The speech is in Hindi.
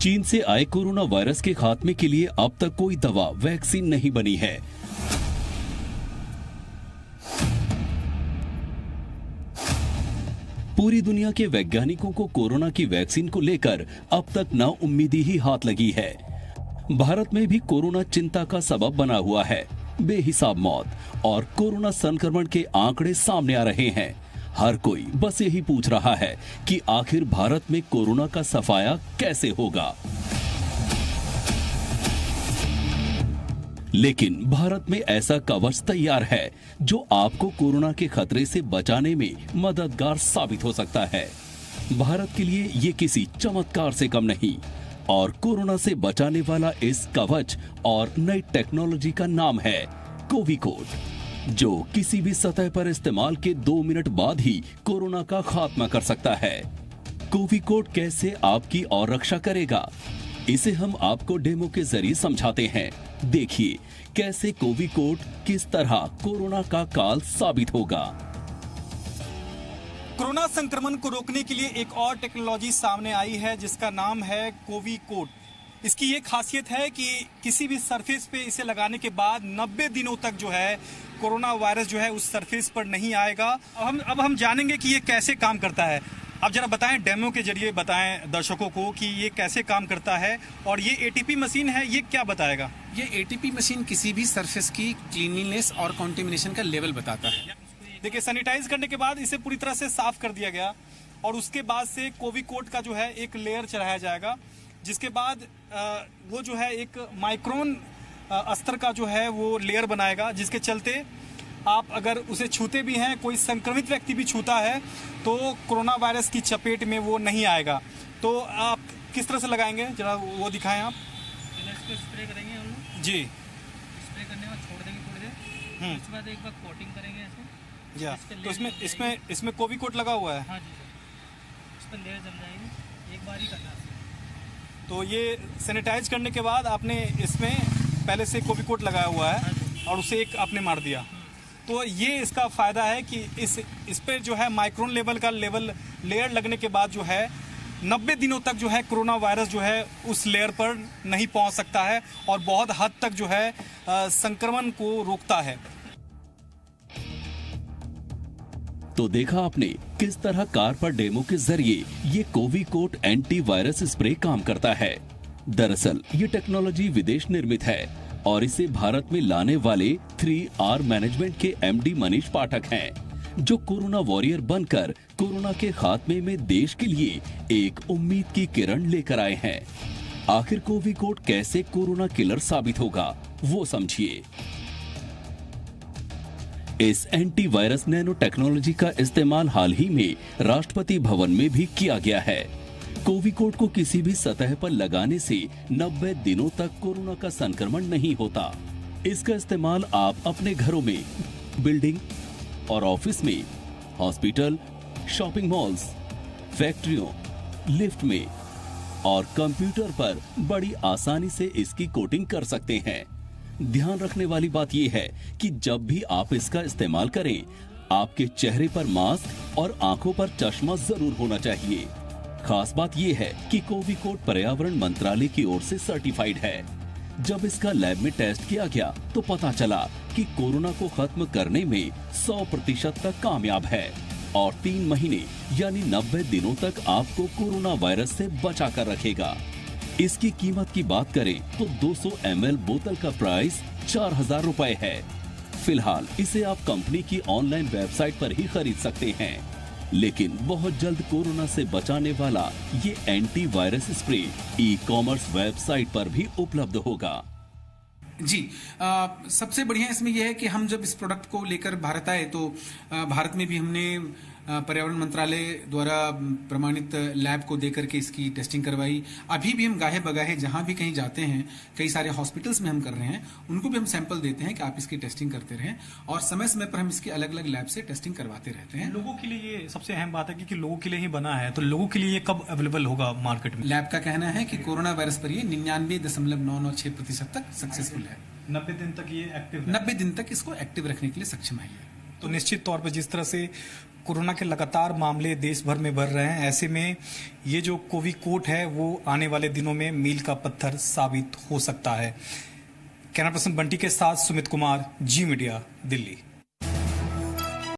चीन से आए कोरोना वायरस के खात्मे के लिए अब तक कोई दवा वैक्सीन नहीं बनी है। पूरी दुनिया के वैज्ञानिकों को कोरोना की वैक्सीन को लेकर अब तक नाउम्मीदी ही हाथ लगी है। भारत में भी कोरोना चिंता का सबब बना हुआ है। बेहिसाब मौत और कोरोना संक्रमण के आंकड़े सामने आ रहे हैं। हर कोई बस यही पूछ रहा है कि आखिर भारत में कोरोना का सफाया कैसे होगा। लेकिन भारत में ऐसा कवच तैयार है जो आपको कोरोना के खतरे से बचाने में मददगार साबित हो सकता है। भारत के लिए ये किसी चमत्कार से कम नहीं और कोरोना से बचाने वाला इस कवच और नई टेक्नोलॉजी का नाम है कोविकोट, जो किसी भी सतह पर इस्तेमाल के 2 मिनट बाद ही कोरोना का खात्मा कर सकता है। कोविकोट कैसे आपकी और रक्षा करेगा, इसे हम आपको डेमो के जरिए समझाते हैं। देखिए कैसे कोविकोट किस तरह कोरोना का काल साबित होगा। कोरोना संक्रमण को रोकने के लिए एक और टेक्नोलॉजी सामने आई है जिसका नाम है कोविकोट। इसकी ये खासियत है कि किसी भी सरफेस पे इसे लगाने के बाद 90 दिनों तक जो है कोरोना वायरस जो है उस सरफेस पर नहीं आएगा। अब हम जानेंगे कि ये कैसे काम करता है। आप जरा बताएं, डेमो के जरिए बताएं दर्शकों को कि ये कैसे काम करता है और ये एटीपी मशीन है, ये क्या बताएगा? ये एटीपी मशीन किसी भी सरफेस की क्लीनलीनेस और कॉन्टेमिनेशन का लेवल बताता है। देखिए, सैनिटाइज करने के बाद इसे पूरी तरह से साफ कर दिया गया और उसके बाद से कोविकोट का जो है एक लेयर चढ़ाया जाएगा, जिसके बाद वो जो है एक माइक्रोन स्तर का जो है वो लेयर बनाएगा, जिसके चलते आप अगर उसे छूते भी हैं, कोई संक्रमित व्यक्ति भी छूता है तो कोरोना वायरस की चपेट में वो नहीं आएगा। तो आप किस तरह से लगाएंगे, जरा वो दिखाएं आप। इसको स्प्रे करेंगे हम लोग जी, स्प्रे करने के बाद छोड़ देंगे थोड़ी देर, उसके बाद एक बार कोटिंग करेंगे ऐसे। या तो इसमें कोविकोट लगा हुआ है। हाँ जी सर, इस पर लेयर जम जाएगी, एक बार ही करना है। तो ये सैनिटाइज करने के बाद आपने इसमें पहले से कोविकोट लगाया हुआ है और उसे एक आपने मार दिया। तो ये इसका फायदा है कि इस पे जो है माइक्रोन लेवल का लेयर लगने के बाद जो है 90 दिनों तक जो है कोरोना वायरस जो है उस लेयर पर नहीं पहुंच सकता है और बहुत हद तक जो है संक्रमण को रोकता है। तो देखा आपने किस तरह कार पर डेमो के जरिए ये कोविकोट एंटीवायरस स्प्रे काम करता है। दरअसल ये टेक्नोलॉजी विदेश निर्मित है और इसे भारत में लाने वाले 3R मैनेजमेंट के MD मनीष पाठक हैं, जो कोरोना वॉरियर बनकर कोरोना के खात्मे में देश के लिए एक उम्मीद की किरण लेकर आए हैं। आखिर कोविकोट कैसे कोरोना किलर साबित होगा, वो समझिए। इस एंटीवायरस नैनो टेक्नोलॉजी का इस्तेमाल हाल ही में राष्ट्रपति भवन में भी किया गया है। कोविकोट को किसी भी सतह पर लगाने से 90 दिनों तक कोरोना का संक्रमण नहीं होता। इसका इस्तेमाल आप अपने घरों में, बिल्डिंग और ऑफिस में, हॉस्पिटल, शॉपिंग मॉल्स, फैक्ट्रियों, लिफ्ट में और कंप्यूटर पर बड़ी आसानी से इसकी कोटिंग कर सकते हैं। ध्यान रखने वाली बात यह है कि जब भी आप इसका इस्तेमाल करें, आपके चेहरे पर मास्क और आंखों पर चश्मा जरूर होना चाहिए। खास बात यह है कि कोविकोट पर्यावरण मंत्रालय की ओर से सर्टिफाइड है। जब इसका लैब में टेस्ट किया गया तो पता चला कि कोरोना को खत्म करने में 100% तक कामयाब है और 3 महीने यानी 90 दिनों तक आपको कोरोना वायरस से बचा कर रखेगा। इसकी कीमत की बात करें तो 200 ml बोतल का प्राइस 4000 रुपए है। फिलहाल इसे आप कंपनी की ऑनलाइन वेबसाइट पर ही खरीद सकते हैं, लेकिन बहुत जल्द कोरोना से बचाने वाला ये एंटीवायरस स्प्रे ई-कॉमर्स वेबसाइट पर भी उपलब्ध होगा। जी, सबसे बढ़िया इसमें यह है कि हम जब इस प्रोडक्ट को लेकर भारत आए तो भारत में भी हमने पर्यावरण मंत्रालय द्वारा प्रमाणित लैब को देकर के इसकी टेस्टिंग करवाई। अभी भी हम गाहे बगाहे जहां भी कहीं जाते हैं, कई सारे हॉस्पिटल्स में हम कर रहे हैं, उनको भी हम सैंपल देते हैं कि आप इसकी टेस्टिंग करते रहें और समय समय पर हम इसकी अलग अलग लैब से टेस्टिंग करवाते रहते हैं। लोगों के लिए ये सबसे अहम बात है कि लोगों के लिए ही बना है, तो लोगों के लिए ये कब अवेलेबल होगा मार्केट में? लैब का कहना है कि कोरोना वायरस पर ये 99.996% तक सक्सेसफुल है। 90 दिन तक ये एक्टिव, 90 दिन तक इसको एक्टिव रखने के लिए सक्षम है। तो निश्चित तौर पर जिस तरह से कोरोना के लगातार मामले देश भर में बढ़ रहे हैं। ऐसे में ये जो कोविकोट है वो आने वाले दिनों में मील का पत्थर साबित हो सकता है। कैमरा पर्सन बंटी के साथ सुमित कुमार, जी मीडिया, दिल्ली।